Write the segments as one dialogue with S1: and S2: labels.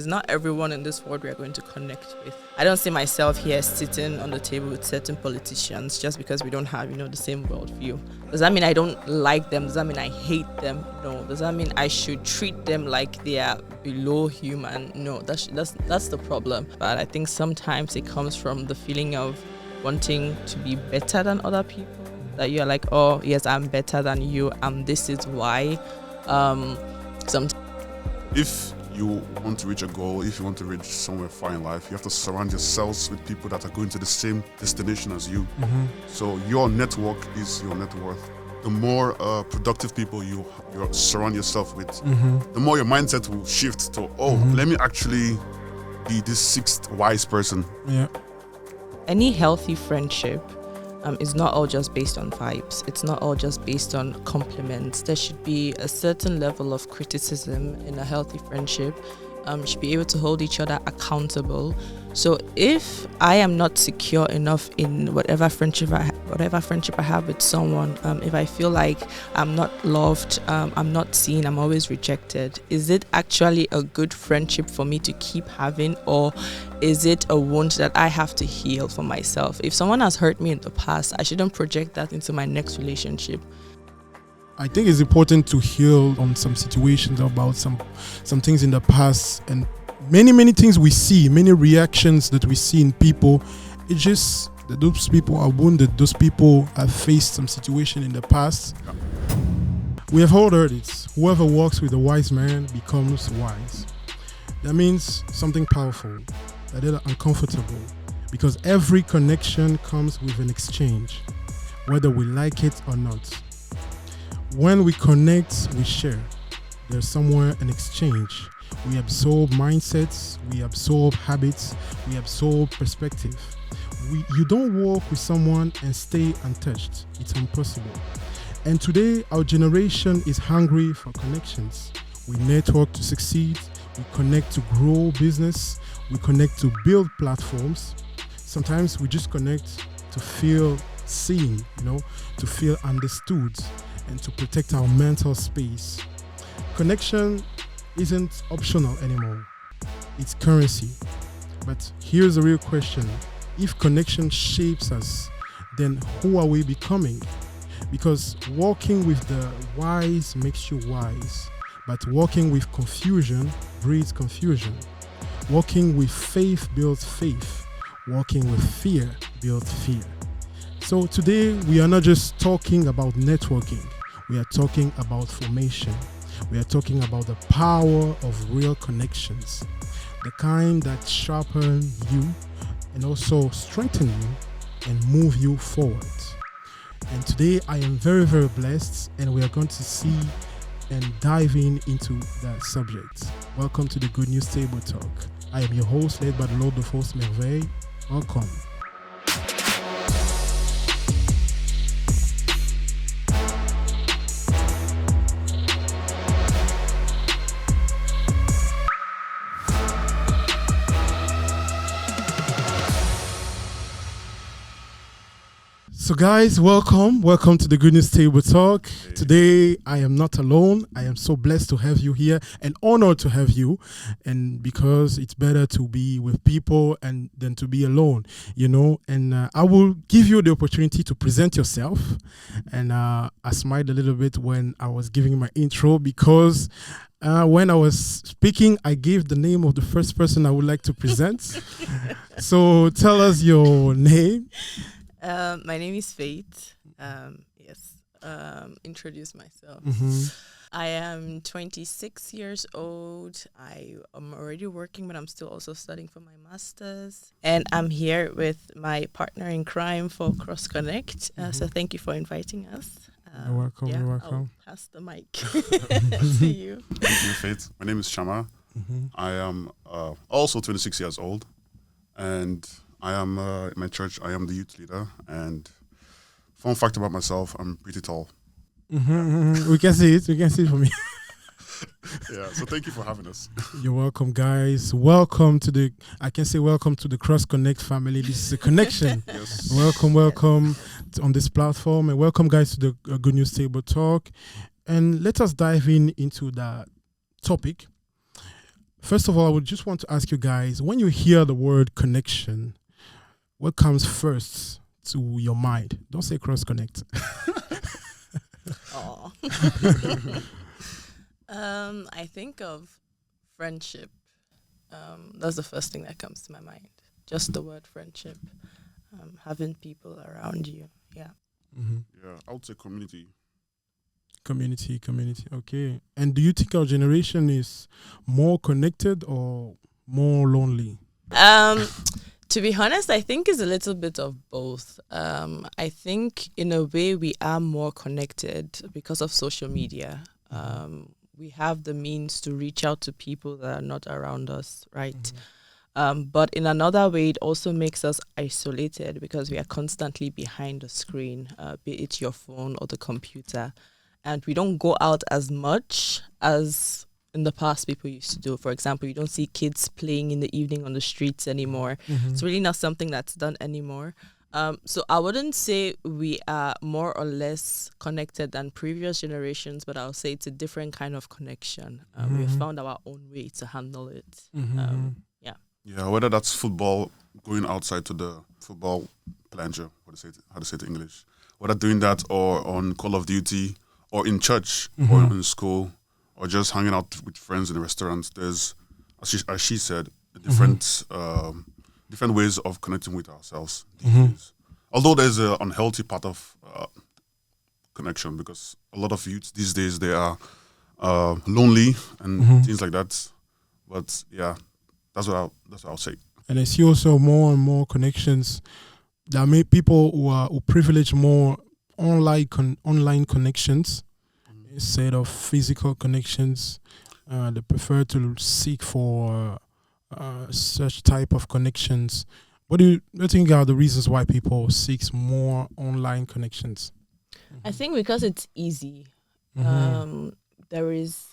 S1: not everyone in this world we are going to connect with. I don't see myself here sitting on the table with certain politicians just because we don't have, the same worldview. Does that mean I don't like them? Does that mean I hate them? No. Does that mean I should treat them like they are below human? No. That's the problem. But I think sometimes it comes from the feeling of wanting to be better than other people. That you're like, oh yes, I'm better than you, and this is why.
S2: If you want to reach a goal, if you want to reach somewhere far in life, you have to surround yourselves with people that are going to the same destination as you. So your network is your net worth. The more productive people you surround yourself with, the more your mindset will shift to, let me actually be this sixth wise person.
S3: Yeah.
S1: Any healthy friendship is not all just based on vibes. It's not all just based on compliments. There should be a certain level of criticism in a healthy friendship. Should be able to hold each other accountable. So if I am not secure enough in whatever friendship I have with someone, if I feel like I'm not loved, I'm not seen, I'm always rejected, is it actually a good friendship for me to keep having, or is it a wound that I have to heal for myself? If someone has hurt me in the past, I shouldn't project that into my next relationship.
S3: I think it's important to heal on some situations about some things in the past, and many things we see, many reactions that we see in people. It's just that those people are wounded. Those people have faced some situation in the past. We have all heard it. Whoever walks with a wise man becomes wise. That means something powerful, that is uncomfortable, because every connection comes with an exchange, whether we like it or not. When we connect, we share. There's somewhere an exchange. We absorb mindsets, we absorb habits, we absorb perspective. You don't walk with someone and stay untouched. It's impossible. And today, our generation is hungry for connections. We network to succeed. We connect to grow business. We connect to build platforms. Sometimes we just connect to feel seen, to feel understood, and to protect our mental space. Connection isn't optional anymore. It's currency. But here's the real question. If connection shapes us, then who are we becoming? Because walking with the wise makes you wise, but walking with confusion breeds confusion. Walking with faith builds faith. Walking with fear builds fear. So today we are not just talking about networking. We are talking about formation. We are talking about the power of real connections, the kind that sharpen you and also strengthen you and move you forward. And today I am very, very blessed, and we are going to see and dive into that subject. Welcome to the Good News Table Talk. I am your host, led by the Lord of Hosts Merveille. Welcome. So guys, welcome to the Good News Table Talk. Today, I am not alone. I am so blessed to have you here and honored to have you. And because it's better to be with people than to be alone, And I will give you the opportunity to present yourself. And I smiled a little bit when I was giving my intro because when I was speaking, I gave the name of the first person I would like to present. So tell us your name.
S1: My name is Faith. Introduce myself. I am 26 years old. I am already working, but I'm still also studying for my master's. And I'm here with my partner in crime for Cross Connect. So thank you for inviting us.
S3: You're welcome. You're welcome.
S1: I'll pass the mic to you.
S2: Thank you, Faith. My name is Shama. I am also 26 years old, and I am in my church. I am the youth leader, and fun fact about myself: I'm pretty tall.
S3: We can see it. We can see it from here.
S2: Yeah. So thank you for having us.
S3: You're welcome, guys. Welcome to the Cross Connect family. This is a connection.
S2: Yes.
S3: Welcome on this platform, and welcome, guys, to the Good News Table Talk. And let us dive into that topic. First of all, I would just want to ask you guys, when you hear the word connection, what comes first to your mind? Don't say cross connect.
S1: Aw. I think of friendship. That's the first thing that comes to my mind. Just the word friendship. Having people around you. Yeah.
S3: Mm-hmm.
S2: Yeah, I would say community.
S3: Community. Okay. And do you think our generation is more connected or more lonely?
S1: To be honest, I think it's a little bit of both. I think in a way we are more connected because of social media. We have the means to reach out to people that are not around us, right? But in another way, it also makes us isolated because we are constantly behind the screen, be it your phone or the computer. And we don't go out as much as in the past people used to do. For example, you don't see kids playing in the evening on the streets anymore. It's really not something that's done anymore. So I wouldn't say we are more or less connected than previous generations, but I'll say it's a different kind of connection. We've found our own way to handle it. Yeah.
S2: Yeah, whether that's football, going outside to the football planger, how to say it in English, whether doing that or on Call of Duty or in church or in school or just hanging out with friends in a restaurant. There's, as she said, different different ways of connecting with ourselves these days. Although there's an unhealthy part of connection because a lot of youths these days, they are lonely and things like that. But yeah, that's what I'll say.
S3: And I see also more and more connections that make people who privilege more online connections instead of physical connections. They prefer to seek for such type of connections. What do you think are the reasons why people seek more online connections?
S1: I think because it's easy. There is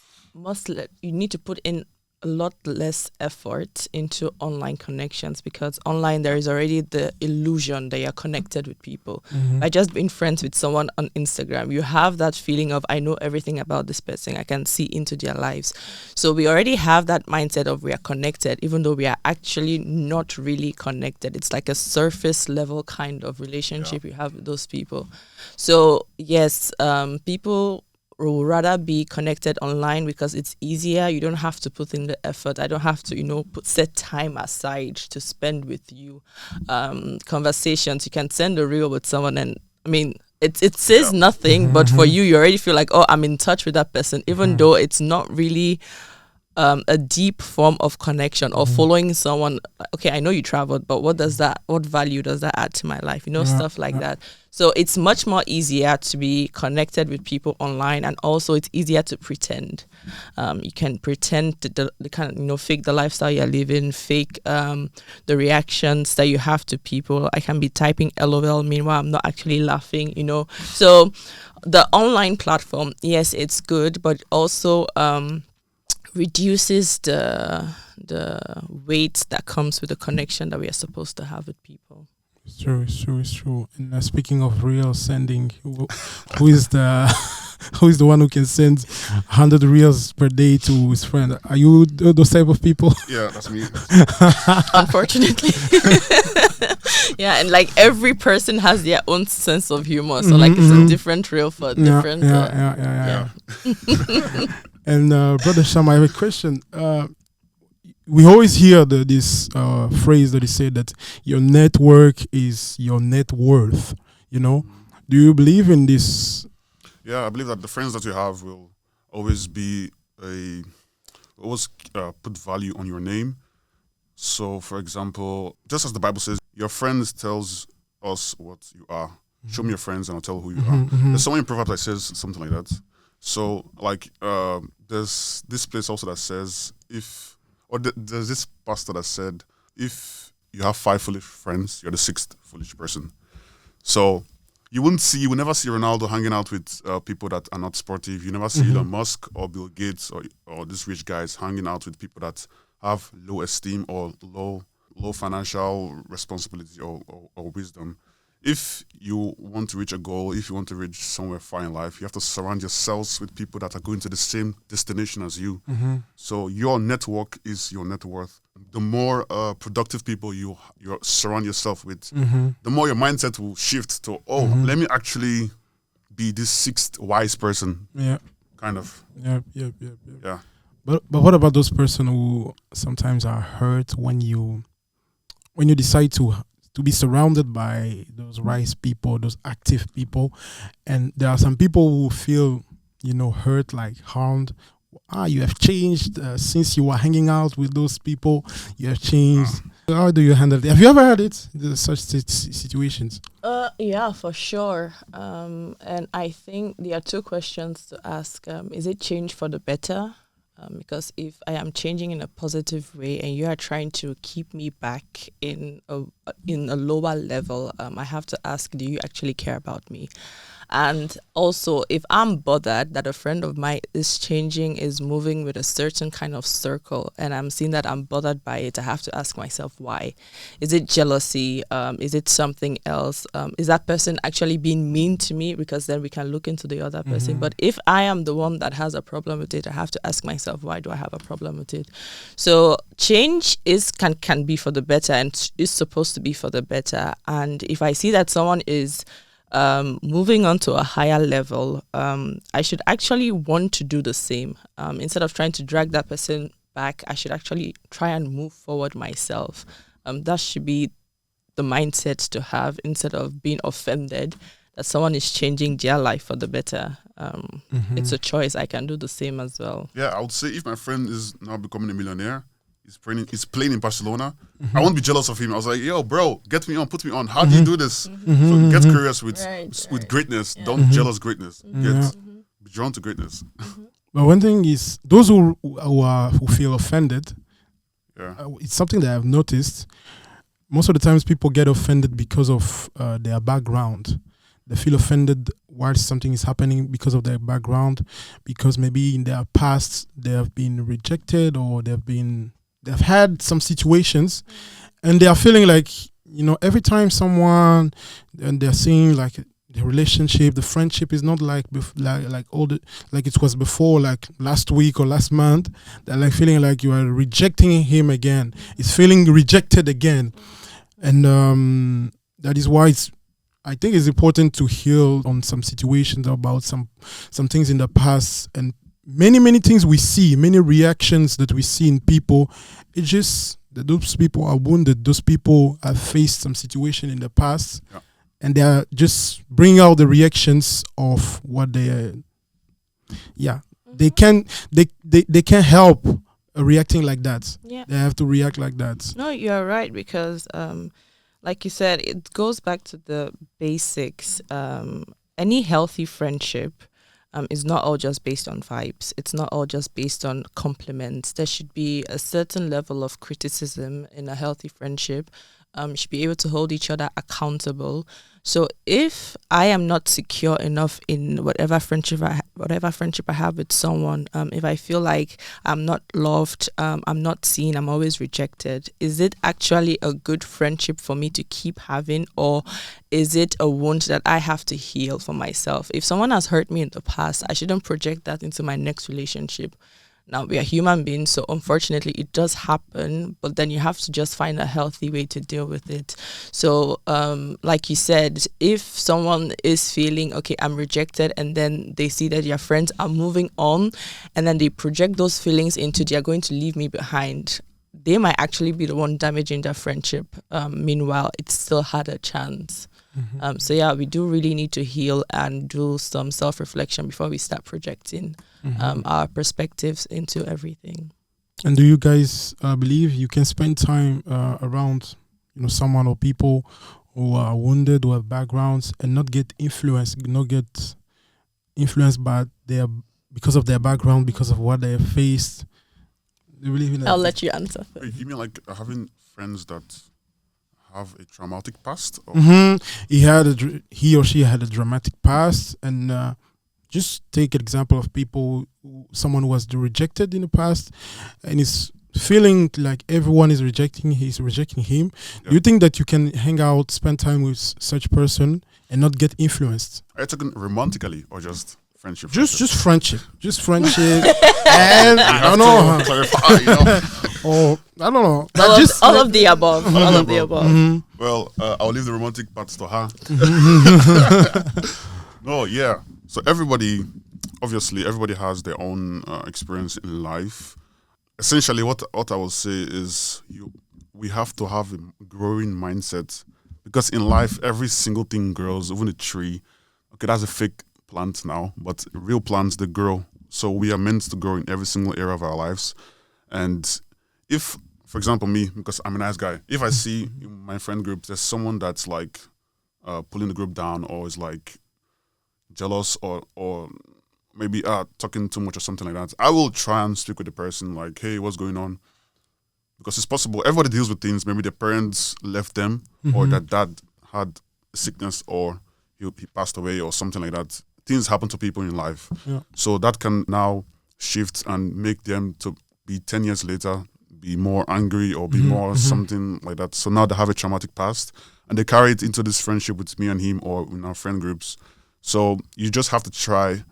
S1: you need to put in a lot less effort into online connections because online there is already the illusion that you're connected with people. By just being friends with someone on Instagram, you have that feeling of I know everything about this person. I can see into their lives. So we already have that mindset of we are connected, even though we are actually not really connected. It's like a surface level kind of relationship you have with those people. So yes, people will rather be connected online because it's easier. You don't have to put in the effort. I don't have to, set time aside to spend with you. Conversations. You can send a reel with someone and it says nothing, but for you already feel like, oh, I'm in touch with that person, even though it's not really a deep form of connection or following someone. Okay, I know you traveled, but what value does that add to my life? Stuff like that. So it's much more easier to be connected with people online, and also it's easier to pretend. You can pretend the kind of fake the lifestyle you're living, fake the reactions that you have to people. I can be typing LOL, meanwhile I'm not actually laughing. So the online platform, yes, it's good, but also reduces the weight that comes with the connection that we are supposed to have with people.
S3: It's true. And speaking of real sending, who is the one who can send 100 reels per day to his friend? Are you those type of people?
S2: Yeah, that's me.
S1: Unfortunately. Yeah, and every person has their own sense of humor, so it's a different reel for a different.
S3: Yeah. And Brother Shama, I have a question. We always hear this phrase that is said that your network is your net worth. Do you believe in this?
S2: Yeah, I believe that the friends that you have will always be put value on your name. So, for example, just as the Bible says, your friends tells us what you are. Show me your friends and I'll tell who you are. There's someone in Proverbs that says something like that. So, there's this place also that says there's this pastor that said, if you have 5 foolish friends, you're the 6th foolish person. So you will never see Ronaldo hanging out with people that are not sportive. You never see Elon Musk or Bill Gates or these rich guys hanging out with people that have low esteem or low financial responsibility or wisdom. if you want to reach a goal, if you want to reach somewhere far in life, you have to surround yourselves with people that are going to the same destination as you. So your network is your net worth. The more productive people you surround yourself with, the more your mindset will shift to, let me actually be this sixth wise person.
S3: Yeah.
S2: Kind of.
S3: Yeah. But what about those person who sometimes are hurt when you decide to be surrounded by those wise people, those active people, and there are some people who feel, hurt, like harmed. You have changed since you were hanging out with those people. You have changed. How do you handle it? Have you ever had it? Such situations?
S1: Yeah, for sure. And I think there are two questions to ask. Is it change for the better? Because if I am changing in a positive way and you are trying to keep me back in a lower level, I have to ask, do you actually care about me? And also, if I'm bothered that a friend of mine is changing, is moving with a certain kind of circle, and I'm seeing that I'm bothered by it, I have to ask myself why. Is it jealousy? Is it something else? Is that person actually being mean to me? Because then we can look into the other person. But if I am the one that has a problem with it, I have to ask myself, why do I have a problem with it? So change can be for the better and is supposed to be for the better. And if I see that someone is moving on to a higher level, I should actually want to do the same. Instead of trying to drag that person back, I should actually try and move forward myself. That should be the mindset to have, instead of being offended that someone is changing their life for the better. It's a choice. I can do the same as well.
S2: Yeah, I would say if my friend is now becoming a millionaire, he's playing in Barcelona, I won't be jealous of him. I was like, yo, bro, get me on, put me on. How do you do this? So get curious with greatness. Yeah. Don't jealous greatness. Be drawn to greatness.
S3: But one thing is, those who feel offended, it's something that I've noticed. Most of the times people get offended because of their background. They feel offended while something is happening because of their background, because maybe in their past they have been rejected, or they've had some situations, and they are feeling like, every time someone, and they're seeing like the relationship, the friendship is not like it was before, like last week or last month. They're like feeling like you are rejecting him again. It's feeling rejected again, and that is why I think it's important to heal on some situations about some things in the past, and many things we see, many reactions that we see in people. It's just that those people are wounded. Those people have faced some situation in the past, and they are just bringing out the reactions of what they are. They can't help reacting like that. They have to react like that.
S1: No, you're right, because like you said, it goes back to the basics. Any healthy friendship is not all just based on vibes. It's not all just based on compliments. There should be a certain level of criticism in a healthy friendship. Should be able to hold each other accountable. So if I am not secure enough in whatever friendship I have with someone, if I feel like I'm not loved, I'm not seen, I'm always rejected, is it actually a good friendship for me to keep having, or is it a wound that I have to heal for myself? If someone has hurt me in the past, I shouldn't project that into my next relationship. Now, we are human beings, so unfortunately it does happen, but then you have to just find a healthy way to deal with it. So, like you said, if someone is feeling, okay, I'm rejected, and then they see that your friends are moving on, and then they project those feelings into, they're going to leave me behind, they might actually be the one damaging their friendship. Meanwhile, it still had a chance. So yeah, we do really need to heal and do some self-reflection before we start projecting our perspectives into everything.
S3: And do you guys believe you can spend time around someone or people who are wounded, who have backgrounds, and not get influenced by because of their background, because of what they have faced? Do you believe in that?
S1: I'll let you answer first.
S2: You mean like having friends that have a traumatic past? He or she had a dramatic past, and just take an example of someone who was rejected in the past and is
S3: feeling like everyone is rejecting him,
S2: Yeah.
S3: do you think that you can hang out, spend time with such person and not get influenced?
S2: Are you talking romantically or just friendship?
S3: Just friendship. And I don't know.
S2: Clarify, you know.
S3: Or I don't know.
S1: All of the above. All of the above.
S3: Mhm.
S2: Well, I'll leave the romantic parts to her. No, yeah. So everybody has their own experience in life. Essentially, what I will say is we have to have a growing mindset, because in life every single thing grows, even a tree. Okay, that's a fake plant now, but real plants, they grow. So we are meant to grow in every single area of our lives. And if, for example, me, because I'm a nice guy, if I see in my friend group there's someone that's like pulling the group down, or is like jealous, or maybe talking too much or something like that, I will try and speak with the person like, hey, what's going on? Because it's possible everybody deals with things. Maybe their parents left them, or their dad had sickness, or he passed away, or something like that. Things happen to people in life.
S3: Yeah.
S2: So that can now shift and make them to be 10 years later, be more angry, or be more something like that. So now they have a traumatic past, and they carry it into this friendship with me and him, or in our friend groups. So you just have to try.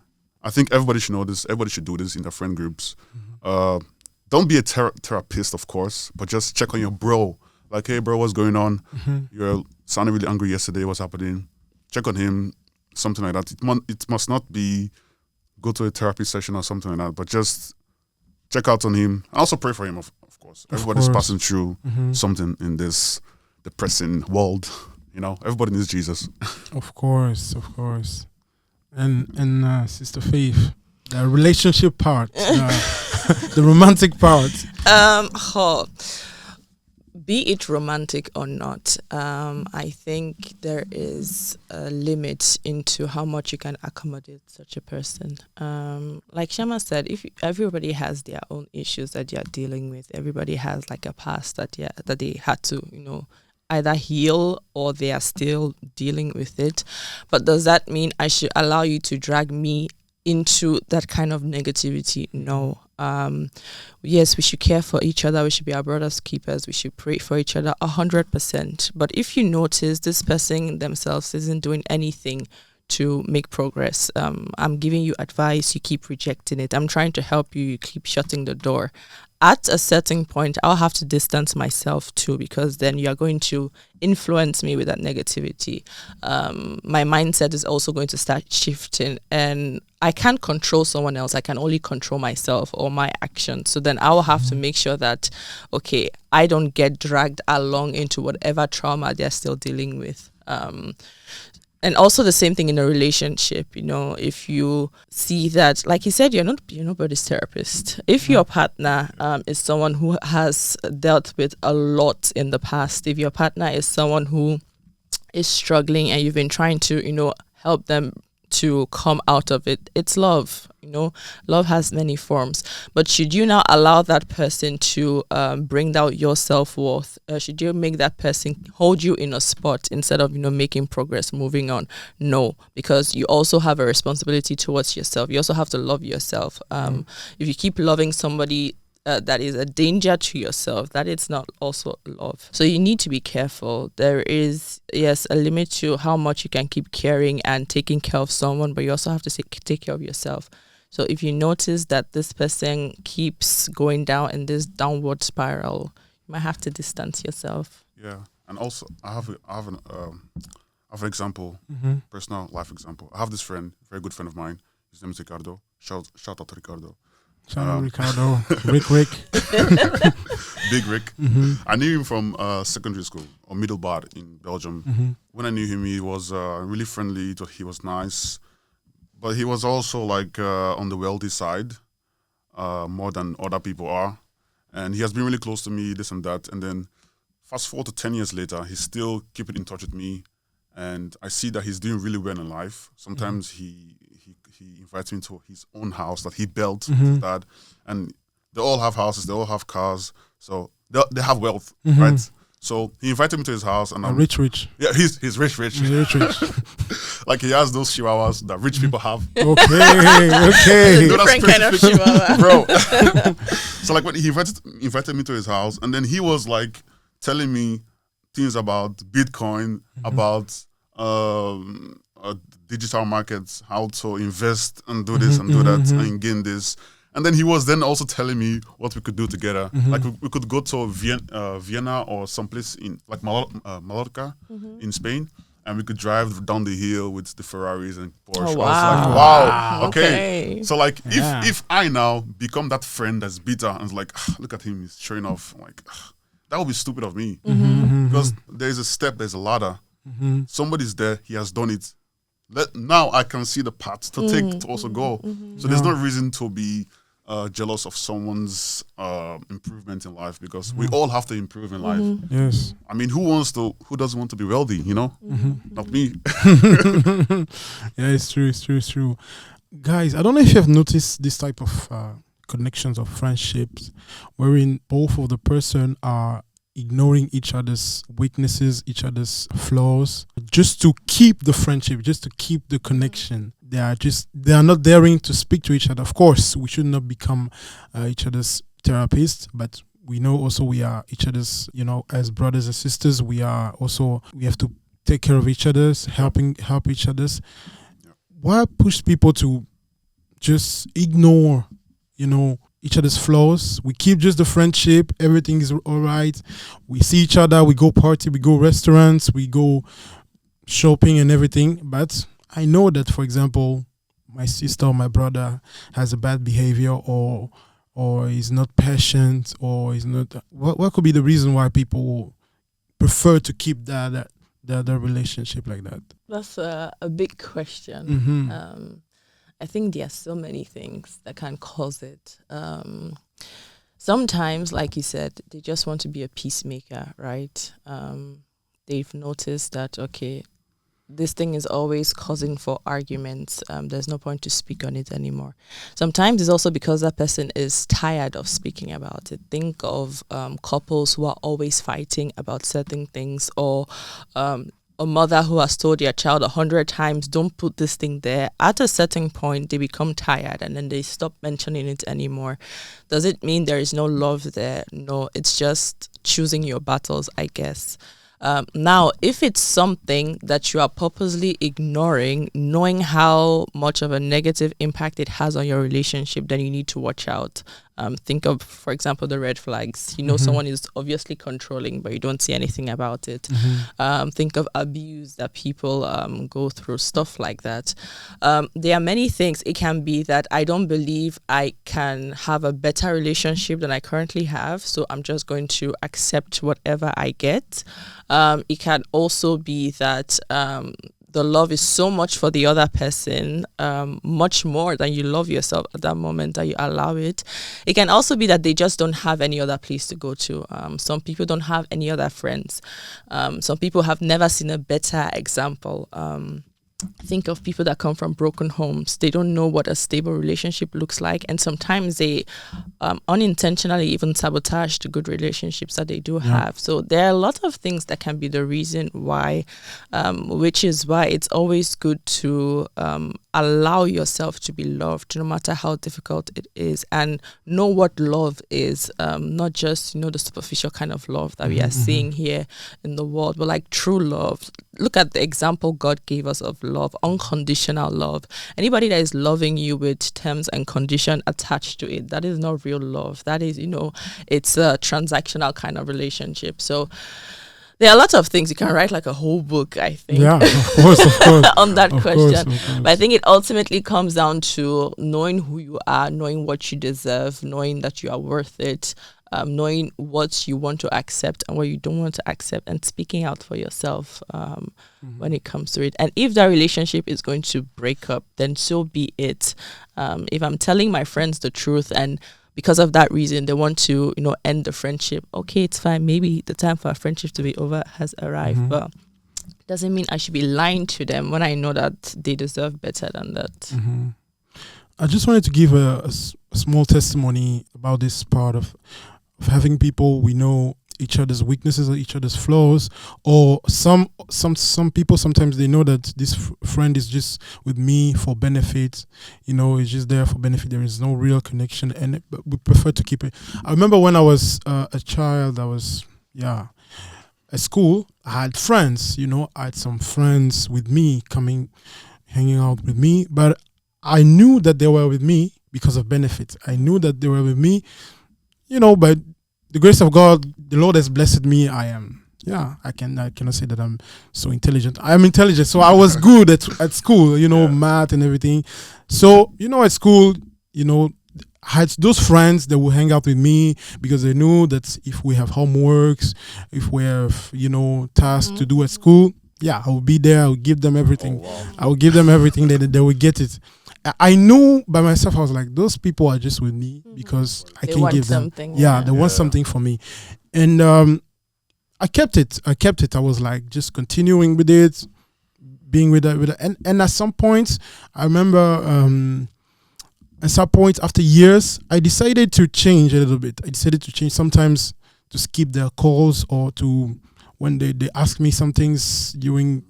S2: I think everybody should know this. Everybody should do this in their friend groups. Don't be a therapist, of course, but just check on your bro. Like, hey, bro, what's going on? You're sounding really angry yesterday. What's happening? Check on him, something like that. It must not be go to a therapy session or something like that, but just check out on him. I also pray for him, of course. Everybody's passing through something in this depressing world. You know, everybody needs Jesus.
S3: Of course. And Sister Faith, the relationship part, the romantic part.
S1: Be it romantic or not, I think there is a limit into how much you can accommodate such a person. Like Shama said, everybody has their own issues that they are dealing with. Everybody has like a past that they had to, either heal, or they are still dealing with it. But does that mean I should allow you to drag me into that kind of negativity? No. Yes, we should care for each other. We should be our brother's keepers. We should pray for each other 100%. But if you notice this person themselves isn't doing anything to make progress, I'm giving you advice, you keep rejecting it. I'm trying to help you, you keep shutting the door. At a certain point, I'll have to distance myself too, because then you're going to influence me with that negativity. My mindset is also going to start shifting, and I can't control someone else. I can only control myself or my actions. So then I will have to make sure that, okay, I don't get dragged along into whatever trauma they're still dealing with. And also the same thing in a relationship, if you see that, like you said, you're nobody's therapist. If your partner is someone who has dealt with a lot in the past, if your partner is someone who is struggling and you've been trying to, help them to come out of it, it's love. Love has many forms. But should you now allow that person to bring down your self-worth? Should you make that person hold you in a spot instead of making progress, moving on? No, because you also have a responsibility towards yourself. You also have to love yourself. If you keep loving somebody that is a danger to yourself, that it's not also love. So you need to be careful. There is, yes, a limit to how much you can keep caring and taking care of someone, but you also have to take care of yourself. So if you notice that this person keeps going down in this downward spiral, you might have to distance yourself.
S2: Yeah, and also I have an example, personal life example. I have this friend, very good friend of mine. His name is Ricardo. Shout out to Ricardo.
S3: Shout out Ricardo. Rick.
S2: Big Rick. I knew him from secondary school, or middle bar in Belgium. When I knew him, he was really friendly. He was nice. But he was also like on the wealthy side, more than other people are. And he has been really close to me, this and that. And then fast forward to 10 years later, he's still keeping in touch with me. And I see that he's doing really well in life. Sometimes he invites me to his own house that he built with his dad. And they all have houses, they all have cars. So they have wealth, right? So he invited me to his house. And I'm
S3: rich.
S2: Yeah, he's rich.
S3: He's rich.
S2: Like he has those chihuahuas that rich people have.
S3: Okay.
S2: No, that's
S1: Different kind of
S2: specific,
S1: chihuahua.
S2: bro. So like when he invited me to his house, and then he was like telling me things about Bitcoin, about digital markets, how to invest and do this and do that and gain this. And then he was then also telling me what we could do together. Like we could go to Vienna or someplace in like Mallorca in Spain, and we could drive down the hill with the Ferraris and Porsche.
S1: Oh,
S2: I was like,
S1: wow.
S2: wow, okay.
S1: Okay.
S2: So like
S3: Yeah.
S2: if I now become that friend that's bitter and is like, look at him, he's showing off. I'm like, that would be stupid of me. Because there's a step, there's a ladder. Somebody's there, he has done it. Now I can see the path to take to also go. So there's no reason to be jealous of someone's improvement in life, because we all have to improve in life.
S3: Yes.
S2: I mean, who doesn't want to be wealthy, you know? Not me.
S3: Yeah, it's true. Guys, I don't know if you have noticed this type of connections or friendships wherein both of the person are ignoring each other's weaknesses, each other's flaws, just to keep the friendship, just to keep the connection. They are not daring to speak to each other. Of course, we should not become each other's therapists, but we know also we are each other's, as brothers and sisters. We have to take care of each other's, help each other's. Why push people to just ignore, each other's flaws? We keep just the friendship. Everything is all right. We see each other. We go party. We go restaurants. We go shopping and everything. But I know that, for example, my sister or my brother has a bad behavior, or is not patient, or is not. What could be the reason why people prefer to keep that relationship like that?
S1: That's a big question. I think there are so many things that can cause it. Sometimes, like you said, they just want to be a peacemaker, right? They've noticed that, okay, this thing is always causing for arguments. There's no point to speak on it anymore. Sometimes it's also because that person is tired of speaking about it. Think of couples who are always fighting about certain things, or a mother who has told their child 100 times, don't put this thing there. At a certain point, they become tired and then they stop mentioning it anymore. Does it mean there is no love there? No, it's just choosing your battles, I guess. Now, if it's something that you are purposely ignoring, knowing how much of a negative impact it has on your relationship, then you need to watch out. Think of, for example, the red flags. Someone is obviously controlling, but you don't see anything about it. Think of abuse that people go through, stuff like that. There are many things. It can be that I don't believe I can have a better relationship than I currently have, so I'm just going to accept whatever I get. It can also be that the love is so much for the other person, much more than you love yourself at that moment, that you allow it. It can also be that they just don't have any other place to go to. Some people don't have any other friends. Some people have never seen a better example. Think of people that come from broken homes. They don't know what a stable relationship looks like, and sometimes they unintentionally even sabotage the good relationships that they do have. So there are a lot of things that can be the reason why, which is why it's always good to allow yourself to be loved, no matter how difficult it is, and know what love is. Not just the superficial kind of love that we are seeing here in the world, but like true love. Look at the example God gave us of love, unconditional love. Anybody that is loving you with terms and condition attached to it, that is not real love. That is, it's a transactional kind of relationship. So there are lots of things. You can write like a whole book, I think.
S3: Yeah, of course.
S1: On that question.
S3: Course.
S1: But I think it ultimately comes down to knowing who you are, knowing what you deserve, knowing that you are worth it, knowing what you want to accept and what you don't want to accept, and speaking out for yourself when it comes to it. And if that relationship is going to break up, then so be it. If I'm telling my friends the truth and because of that reason they want to end the friendship, okay, it's fine. Maybe the time for our friendship to be over has arrived, but it doesn't mean I should be lying to them when I know that they deserve better than that.
S3: I just wanted to give a small testimony about this part of having people we know each other's weaknesses or each other's flaws, or some people sometimes they know that this friend is just with me for benefit, it's just there for benefit. There is no real connection, and but we prefer to keep it. I remember when I was a child, I was at school. I had friends, I had some friends with me hanging out with me, but I knew that they were with me because of benefit. I knew that they were with me, by the grace of God, the Lord has blessed me. I cannot say that I'm so intelligent. I'm intelligent. So I was good at school, math and everything. So, at school, I had those friends that would hang out with me because they knew that if we have homeworks, if we have, tasks to do at school, I will be there. I will give them everything.
S2: Oh, wow.
S3: I will give them everything. They will get it. I knew by myself, I was like, those people are just with me because I can give them. They want something from me. And I kept it. I was like, just continuing with it, being with it. And at some point, I remember at some point after years, I decided to change a little bit. I decided to change sometimes to skip their calls or to, when they ask me some things during,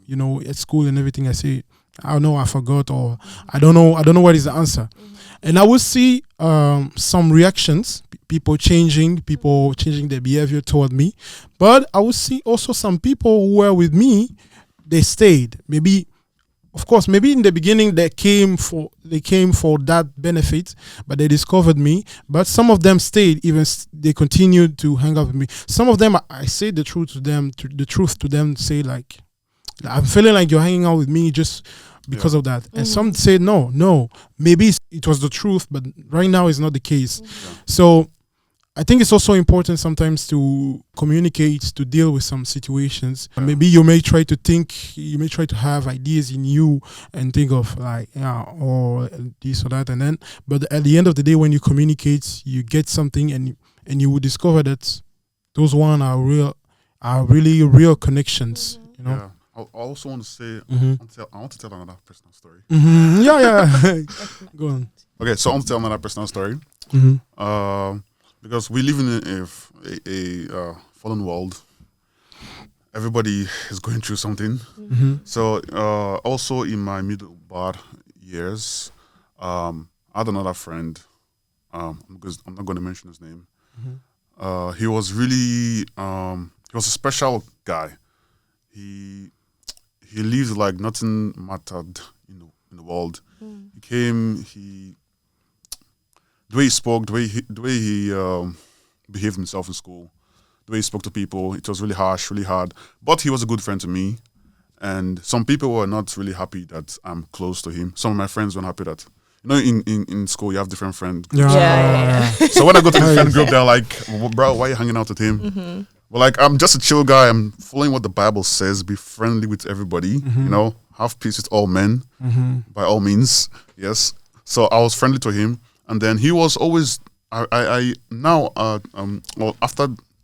S3: at school and everything, I say, I don't know, I forgot, or I don't know what is the answer. And I would see some reactions, people changing their behavior toward me. But I would see also some people who were with me, they stayed. Maybe in the beginning they came for that benefit, but they discovered me. But some of them stayed, they continued to hang out with me. Some of them, I say the truth to them, say like, I'm feeling like you're hanging out with me just because of that. And some say, no, maybe it was the truth, but right now it's not the case. So I think it's also important sometimes to communicate, to deal with some situations. Maybe you may try to have ideas in you and think of like, or this or that. But at the end of the day, when you communicate, you get something and you will discover that those are really real connections,
S2: Yeah. I also want to say, I want to tell another personal story.
S3: Yeah. Go on.
S2: Okay, so I want to tell another personal story. Because we live in a fallen world. Everybody is going through something. So also in my middle bad years, I had another friend. Because I'm not going to mention his name. He was really he was a special guy. He lived like nothing mattered in the world. He came. The way he spoke, the way he behaved himself in school, the way he spoke to people, it was really harsh, really hard. But he was a good friend to me. And some people were not really happy that I'm close to him. Some of my friends weren't happy that, in school you have different friend groups.
S1: Yeah.
S2: So when I go to the friend group, they're like, bro, why are you hanging out with him? Well, like, I'm just a chill guy. I'm following what the Bible says. Be friendly with everybody, have peace with all men, by all means. Yes. So I was friendly to him. And then he was always, after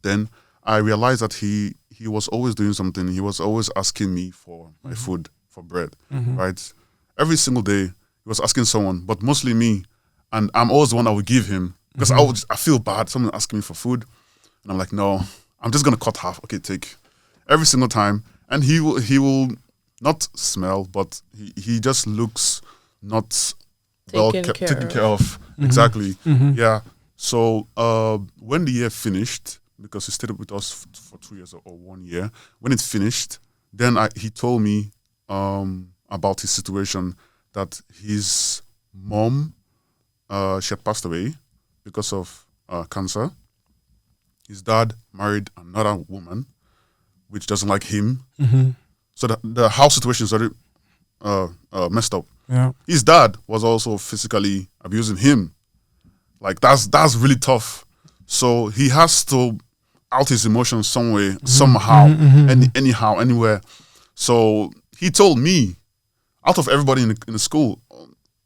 S2: then, I realized that he was always doing something. He was always asking me for my food, for bread, right? Every single day, he was asking someone, but mostly me. And I'm always the one that would give him because I feel bad. Someone asking me for food. And I'm like, no, I'm just going to cut half. Okay, take. Every single time. And he will not smell, but he just looks not taken care of. Exactly. Yeah. So when the year finished, because he stayed with us for 2 years or 1 year, when it finished, then he told me about his situation, that his mom, she had passed away because of cancer. His dad married another woman, which doesn't like him. So the house situation is already messed up.
S3: Yeah.
S2: His dad was also physically abusing him. Like that's really tough. So he has to out his emotions some way, somehow, anyhow, anywhere. So he told me, out of everybody in the school,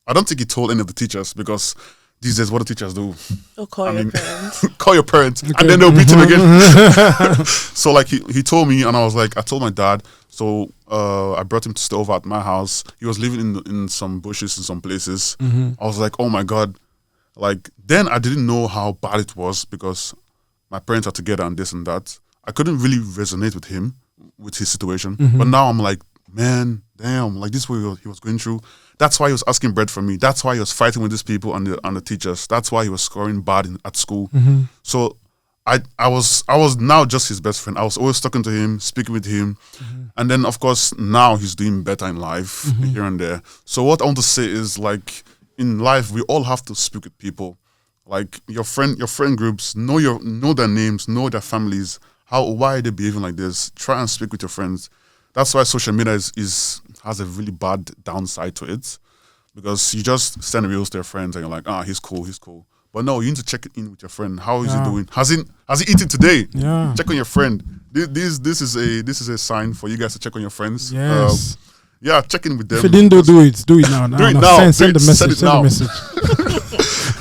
S2: I don't think he told any of the teachers, because these days what do teachers do?
S1: Or call your parents.
S2: Call your parents, and then they'll beat him again. So like he told me, and I was like, I told my dad. So I brought him to stay over at my house. He was living in some bushes in some places. I was like, oh my God. Like then I didn't know how bad it was, because my parents are together and this and that. I couldn't really resonate with him, with his situation.
S3: Mm-hmm.
S2: But now I'm like, man, damn, like this is what he was going through. That's why he was asking bread from me. That's why he was fighting with these people and the teachers. That's why he was scoring bad at school.
S3: Mm-hmm.
S2: So I was now just his best friend. I was always talking to him, speaking with him.
S3: Mm-hmm.
S2: And then of course now he's doing better in life here and there. So what I want to say is, like, in life we all have to speak with people. Like your friend groups, know their names, know their families, why are they behaving like this? Try and speak with your friends. That's why social media has a really bad downside to it, because you just send reels to your friends and you're like, he's cool. But no, you need to check in with your friend. How is he doing? Has he eaten today?
S3: Yeah.
S2: Check on your friend. This is a sign for you guys to check on your friends.
S3: Yes.
S2: Yeah, check in with them.
S3: If you didn't do it now.
S2: Do it now.
S3: Send the message.
S2: Send
S3: the
S2: it
S3: message.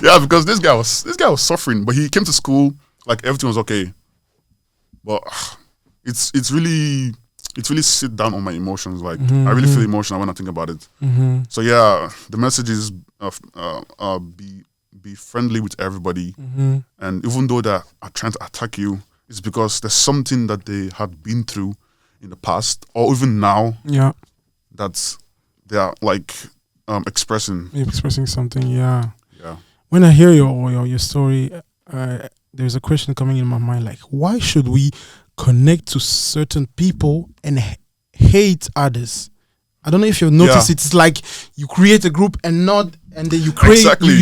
S2: Yeah, because this guy was suffering, but he came to school like everything was okay. But it's really sit down on my emotions. Like I really feel emotional when I think about it.
S3: Mm-hmm.
S2: So yeah, the message is be friendly with everybody, and even though they are trying to attack you, it's because there's something that they had been through in the past or even now.
S3: Yeah.
S2: That they are like expressing
S3: something. Yeah.
S2: Yeah.
S3: When I hear your story, there's a question coming in my mind, like, why should we connect to certain people and hate others? I don't know if you've noticed it. It's like you create a group and then you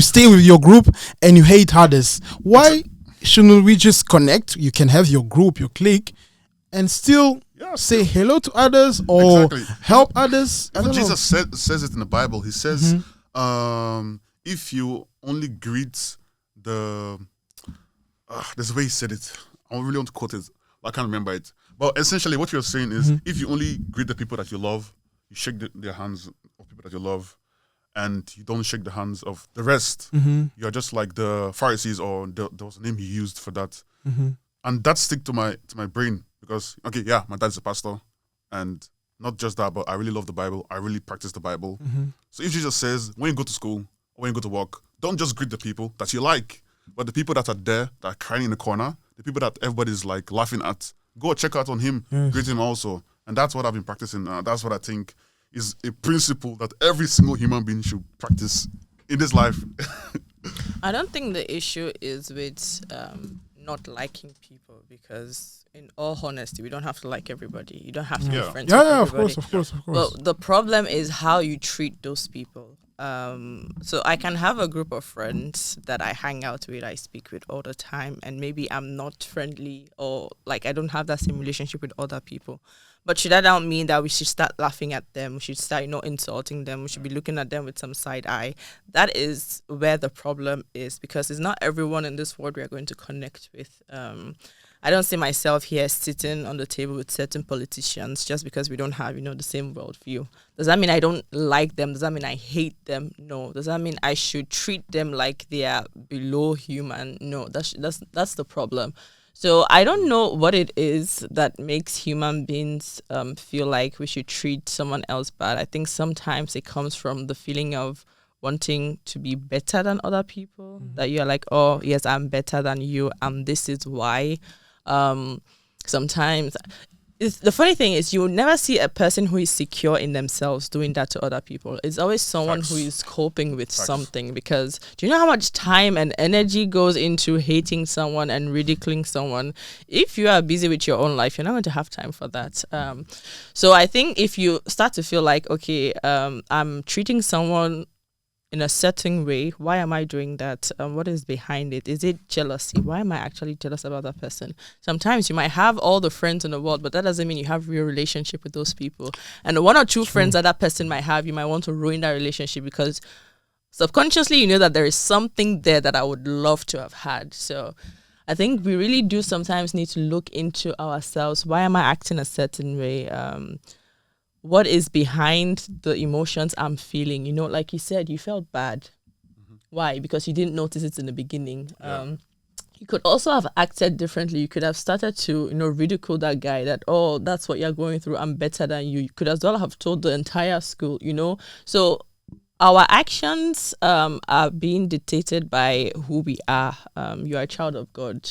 S3: stay with your group and you hate others. Why shouldn't we just connect? You can have your group, your clique, and still say hello to others or help others.
S2: Even Jesus says it in the Bible. He says, if you only greet there's a way he said it. I really want to quote it. I can't remember it. But essentially what you're saying is, if you only greet the people that you love, you shake their hands of people that you love, and you don't shake the hands of the rest, you're just like the Pharisees, or there was a name he used for that. And that stick to my brain, because my dad's a pastor, and not just that, but I really love the Bible. I really practice the Bible. So if Jesus says, when you go to school or when you go to work, don't just greet the people that you like, but the people that are there, that are crying in the corner, the people that everybody's like laughing at, go check out on him, greet him also. And that's what I've been practicing. That's what I think is a principle that every single human being should practice in this life.
S1: I don't think the issue is with not liking people, because in all honesty, we don't have to like everybody. You don't have to be friends with everybody.
S3: Of course.
S1: But the problem is how you treat those people. So I can have a group of friends that I hang out with, I speak with all the time, and maybe I'm not friendly, or like I don't have that same relationship with other people. But should that not mean that we should start laughing at them? We should start, insulting them. We should be looking at them with some side eye. That is where the problem is, because it's not everyone in this world we are going to connect with. I don't see myself here sitting on the table with certain politicians just because we don't have, the same worldview. Does that mean I don't like them? Does that mean I hate them? No. Does that mean I should treat them like they are below human? No. That's the problem. So I don't know what it is that makes human beings feel like we should treat someone else bad. I think sometimes it comes from the feeling of wanting to be better than other people, that you're like, oh, yes, I'm better than you, and this is why. Sometimes the funny thing is you will never see a person who is secure in themselves doing that to other people. It's always someone who is coping with something, because do you know how much time and energy goes into hating someone and ridiculing someone? If you are busy with your own life, you're not going to have time for that. So I think if you start to feel like, okay, I'm treating someone in a certain way, why am I doing that? What is behind it? Is it jealousy? Why am I actually jealous about that person? Sometimes you might have all the friends in the world, but that doesn't mean you have real relationship with those people. And one or two friends that person might have, you might want to ruin that relationship because subconsciously you know that there is something there that I would love to have had. So I think we really do sometimes need to look into ourselves. Why am I acting a certain way? What is behind the emotions I'm feeling? Like you said, you felt bad. Why? Because you didn't notice it in the beginning. You could also have acted differently. You could have started to, ridicule that guy that, oh, that's what you're going through, I'm better than you. You could as well have told the entire school, So our actions are being dictated by who we are. You are a child of God.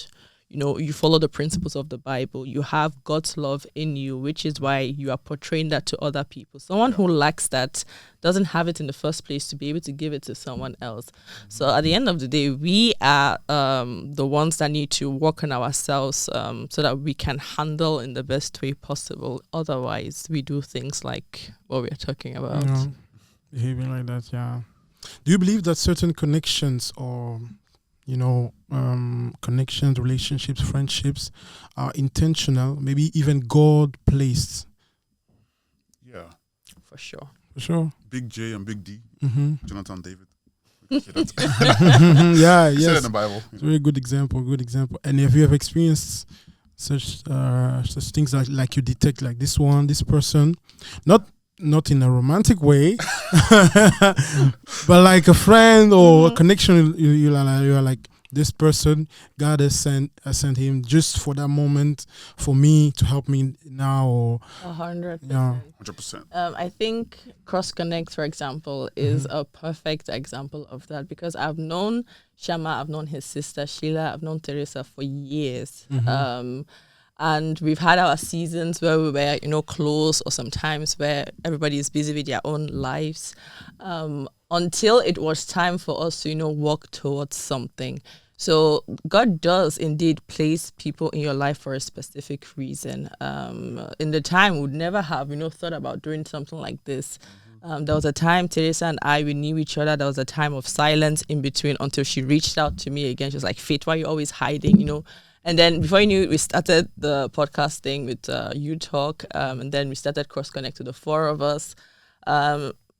S1: you follow the principles of the Bible. You have God's love in you, which is why you are portraying that to other people. Someone who lacks that doesn't have it in the first place to be able to give it to someone else. So at the end of the day, we are the ones that need to work on ourselves so that we can handle in the best way possible. Otherwise, we do things like what we're talking about.
S3: Behaving like that, yeah. Do you believe that certain connections or connections, relationships, friendships are intentional, maybe even God placed?
S2: Yeah.
S1: For sure.
S3: For sure.
S2: Big J and Big D. Jonathan David.
S3: Yeah,
S2: He
S3: yes.
S2: said it in the Bible.
S3: It's a very good example, And have you ever experienced such things like you detect like this person, not in a romantic way, but like a friend or a connection, you are like, this person, God has sent him just for that moment for me to help me now, or
S1: 100%.
S3: Yeah.
S2: 100%.
S1: I think Cross Connect, for example, is a perfect example of that, because I've known Shama, I've known his sister Sheila, I've known Teresa for years. And we've had our seasons where we were, close, or sometimes where everybody is busy with their own lives, until it was time for us to, work towards something. So God does indeed place people in your life for a specific reason. In the time, we would never have, thought about doing something like this. There was a time Teresa and we knew each other. There was a time of silence in between until she reached out to me again. She was like, Faith, why are you always hiding, And then before you knew it, we started the podcast thing with You Talk. And then we started Cross Connect to the four of us.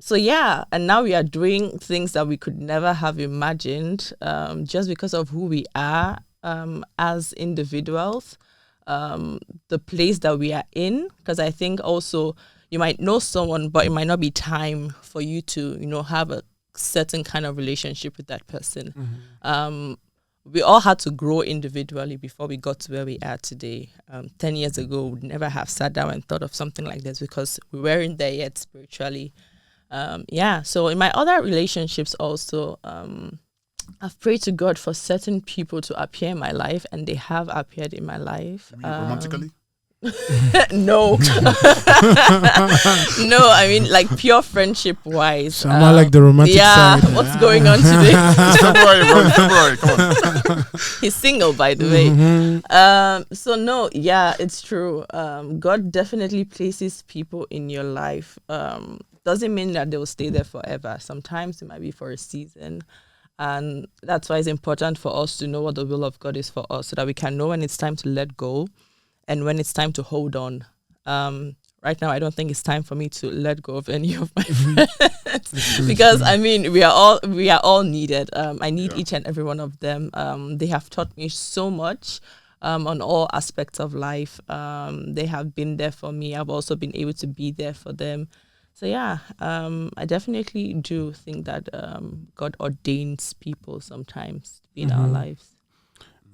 S1: So yeah, and now we are doing things that we could never have imagined, just because of who we are as individuals, the place that we are in. Because I think also you might know someone, but it might not be time for you to, have a certain kind of relationship with that person. We all had to grow individually before we got to where we are today. 10 years ago, we would never have sat down and thought of something like this because we weren't there yet spiritually. So in my other relationships also, I've prayed to God for certain people to appear in my life, and they have appeared in my life.
S2: Romantically?
S1: No. No, I mean like pure friendship wise.
S3: Shama like the romantic side.
S1: What's going on today?
S2: February, come on.
S1: He's single, by the way. So no, yeah, it's true. God definitely places people in your life. Doesn't mean that they will stay there forever. Sometimes it might be for a season. And that's why it's important for us to know what the will of God is for us, so that we can know when it's time to let go and when it's time to hold on. Right now, I don't think it's time for me to let go of any of my friends because I mean we are all needed. I need each and every one of them. They have taught me so much on all aspects of life. They have been there for me. I've also been able to be there for them. So yeah, I definitely do think that God ordains people sometimes to be in our lives.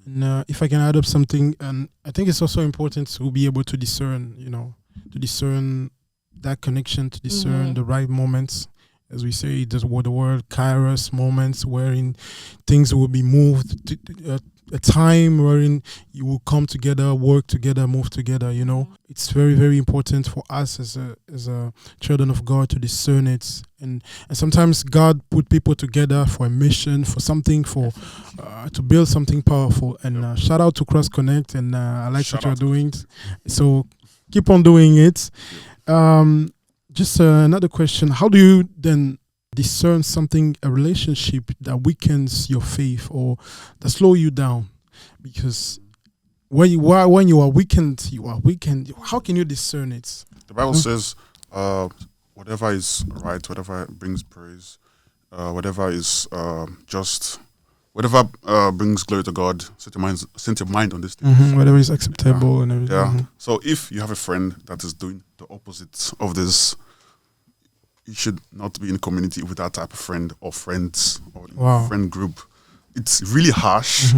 S3: And if I can add up something, and I think it's also important to be able to discern, to discern that connection, to discern the right moments. As we say, the word kairos, moments wherein things will be moved, a time wherein you will come together, work together, move together. It's very, very important for us as a children of God to discern it. And sometimes God put people together for a mission, for something, to build something powerful. And shout out to Cross Connect, and I like what you're doing. So keep on doing it. Just another question: how do you then discern a relationship that weakens your faith or that slow you down? Because when you are weakened, you are weakened. How can you discern it?
S2: The Bible says, whatever is right, whatever brings praise, whatever is just, whatever brings glory to God, set your mind on this thing.
S3: Whatever is acceptable and everything.
S2: Yeah. So if you have a friend that is doing the opposite of this, you should not be in community with that type of friend or friends or friend group. It's really harsh,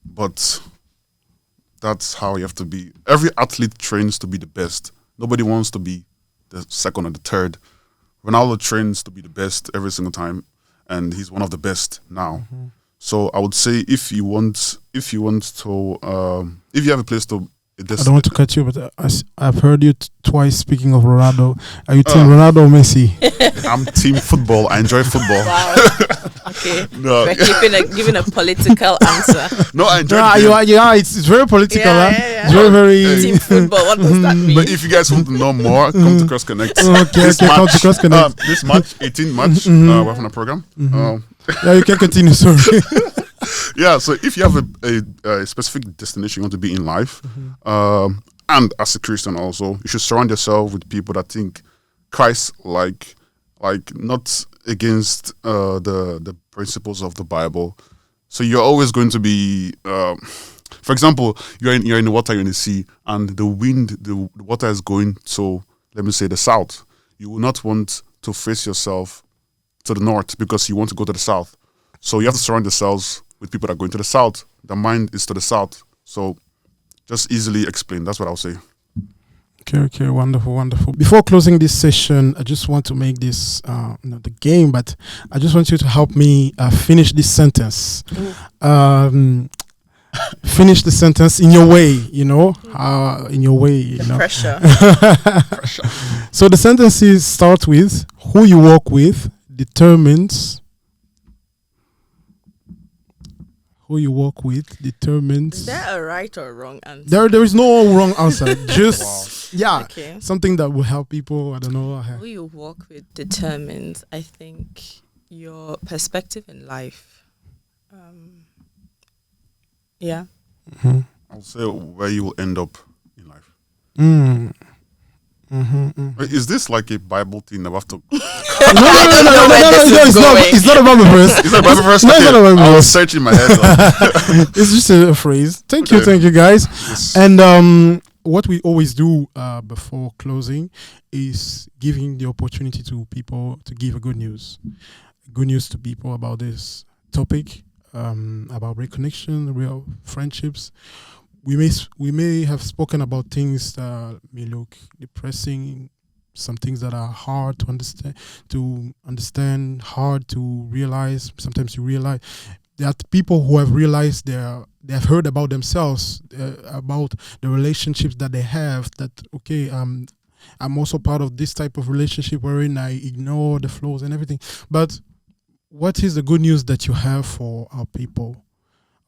S2: but that's how you have to be. Every athlete trains to be the best. Nobody wants to be the second or the third. Ronaldo trains to be the best every single time, and he's one of the best now. So I would say if you have a place to,
S3: I don't want to cut you, but I've heard you twice speaking of Ronaldo. Are you team
S2: Uh,
S3: Ronaldo or Messi?
S2: I'm team football. I enjoy football.
S1: Wow. Okay.
S2: No,
S1: We're giving a political answer.
S2: no, I enjoy.
S3: It's very political.
S1: Yeah,
S3: huh?
S1: yeah, yeah.
S3: It's very, very.
S1: Team football. What does that mean?
S2: But if you guys want to know more, come to Cross Connect.
S3: Okay, come to Cross Connect.
S2: This match, 18 match, we're having a program.
S3: Yeah, you can continue. Sorry.
S2: Yeah, so if you have a specific destination you want to be in life, and as a Christian also, you should surround yourself with people that think Christ like not against the principles of the Bible. So you're always going to be, for example, you're in the water, you're in the sea, and the water is going to, let me say, the south. You will not want to face yourself to the north because you want to go to the south. So you have to surround yourselves with people that are going to the south. The mind is to the south. So just easily explain. That's what I'll say.
S3: Okay, wonderful. Before closing this session, I just want to make this not the game, but I just want you to help me finish this sentence. Finish the sentence in your way, in your way,
S1: Pressure.
S3: So the sentences start with who you walk with determines. Who you walk with determines.
S1: Is there a right or wrong answer?
S3: There is no wrong answer. Just
S1: Okay.
S3: something that will help people. I don't know.
S1: Who you walk with determines, I think, your perspective in life. Yeah.
S2: I'll say where you will end up in life. Wait, is this like a Bible thing that we have to?
S3: No, it's not a Bible verse.
S2: Is that a Bible verse?
S3: No, it's not a Bible
S2: I was
S3: verse.
S2: searching my head.
S3: It's just a phrase. Thank you, guys.
S2: Yes.
S3: And what we always do before closing is giving the opportunity to people to give a good news to people about this topic, about reconnection, real friendships. We may have spoken about things that may look depressing, some things that are hard to understand, hard to realize. Sometimes you realize there are people who have realized they have heard about themselves, about the relationships that they have. That I'm also part of this type of relationship wherein I ignore the flaws and everything. But what is the good news that you have for our people?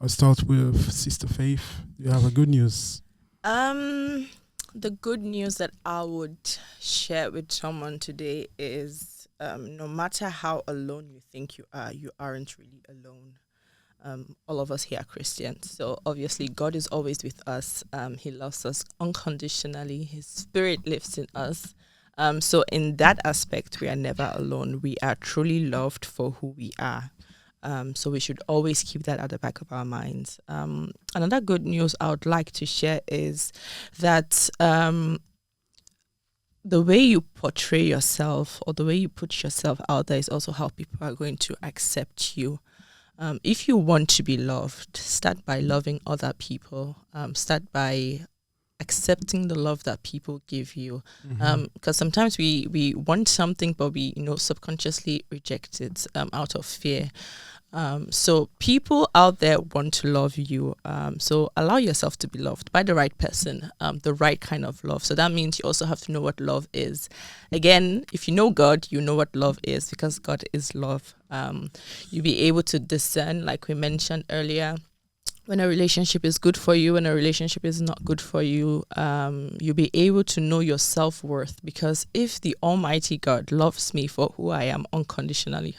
S3: I'll start with Sister Faith. You have a good news.
S1: The good news that I would share with someone today is no matter how alone you think you aren't really alone. All of us here are Christians. So obviously God is always with us. He loves us unconditionally. His spirit lives in us. So in that aspect, we are never alone. We are truly loved for who we are. So we should always keep that at the back of our minds. Another good news I would like to share is that the way you portray yourself or the way you put yourself out there is also how people are going to accept you. If you want to be loved, start by loving other people. Start by accepting the love that people give you, because sometimes we want something but we subconsciously reject it out of fear. So people out there want to love you, so allow yourself to be loved by the right person, the right kind of love. So that means you also have to know what love is. Again, if you know God, you know what love is, because God is love. You'll be able to discern, like we mentioned earlier, when a relationship is good for you and a relationship is not good for you. You'll be able to know your self-worth, because if the Almighty God loves me for who I am unconditionally,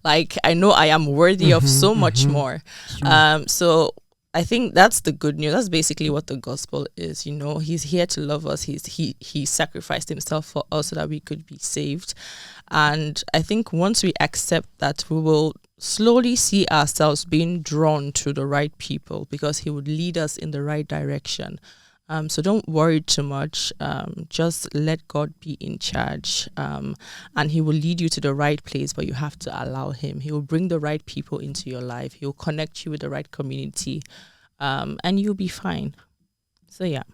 S1: like I know I am worthy of so much more. So I think that's the good news. That's basically what the gospel is. He's here to love us. He sacrificed himself for us so that we could be saved. And I think once we accept that, we will slowly see ourselves being drawn to the right people, because he would lead us in the right direction. So don't worry too much. Just let God be in charge, and he will lead you to the right place, but you have to allow him. He will bring the right people into your life. He will connect you with the right community, and you'll be fine. So yeah.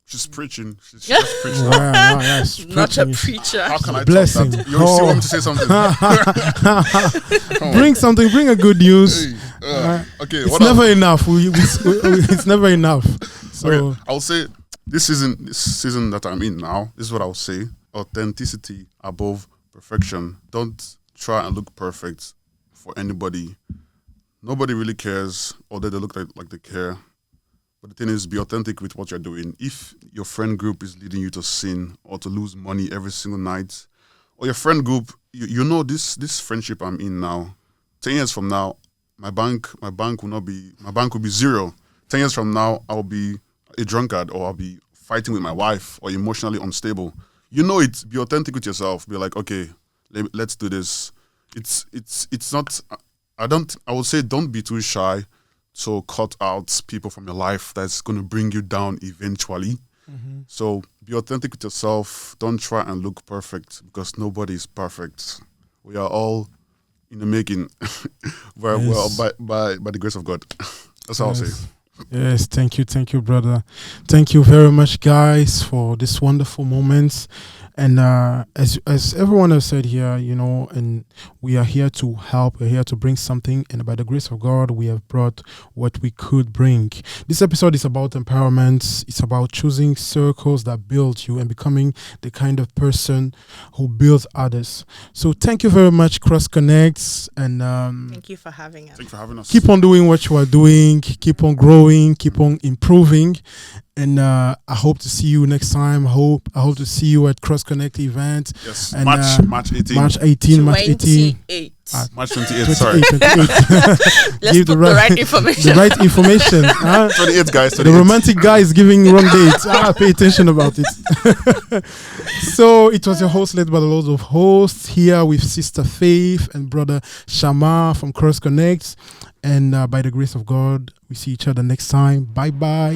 S2: She's preaching. She's just preaching.
S3: Wow, yes,
S1: Not a
S3: preaching.
S1: preacher.
S2: How can I
S3: Blessing.
S2: top that? You still want me to say something? Come on.
S3: Bring something. Bring a good news.
S2: Hey, okay,
S3: It's
S2: what
S3: never enough. It's never enough. So
S2: okay, I'll say this season that I'm in now, this is what I'll say. Authenticity above perfection. Don't try and look perfect for anybody. Nobody really cares, although they look like they care. But the thing is, be authentic with what you're doing. If your friend group is leading you to sin or to lose money every single night, or your friend group, you know this friendship I'm in now, 10 years from now, my bank will be zero. 10 years from now, I'll be a drunkard, or I'll be fighting with my wife, or emotionally unstable. You know it. Be authentic with yourself. Be like, okay, let's do this. It's not. I would say don't be too shy. So cut out people from your life that's going to bring you down eventually. Mm-hmm. So be authentic with yourself. Don't try and look perfect, because nobody is perfect. We are all in the making very well by the grace of God. That's all I'll say.
S3: Yes, thank you, brother. Thank you very much, guys, for this wonderful moments. And as everyone has said here, and we are here to help. We're here to bring something, and by the grace of God, we have brought what we could bring. This episode is about empowerment. It's about choosing circles that build you and becoming the kind of person who builds others. So thank you very much, Cross Connects, and
S1: thank you for having us.
S2: Thank you for having us.
S3: Keep on doing what you are doing. Keep on growing. Keep on improving. And I hope to see you next time. I hope to see you at Cross Connect event.
S2: Yes,
S3: and,
S2: March 18.
S3: March 18. March 18.
S2: March 28. Sorry.
S3: 28.
S1: Let's
S3: Give
S1: put the right information.
S3: The right information.
S2: 28, guys. 28.
S3: The romantic guy is giving wrong dates. Pay attention about it. So it was your host, led by the Lords of Hosts, here with Sister Faith and Brother Shama from Cross Connect. And by the grace of God, we see each other next time. Bye-bye.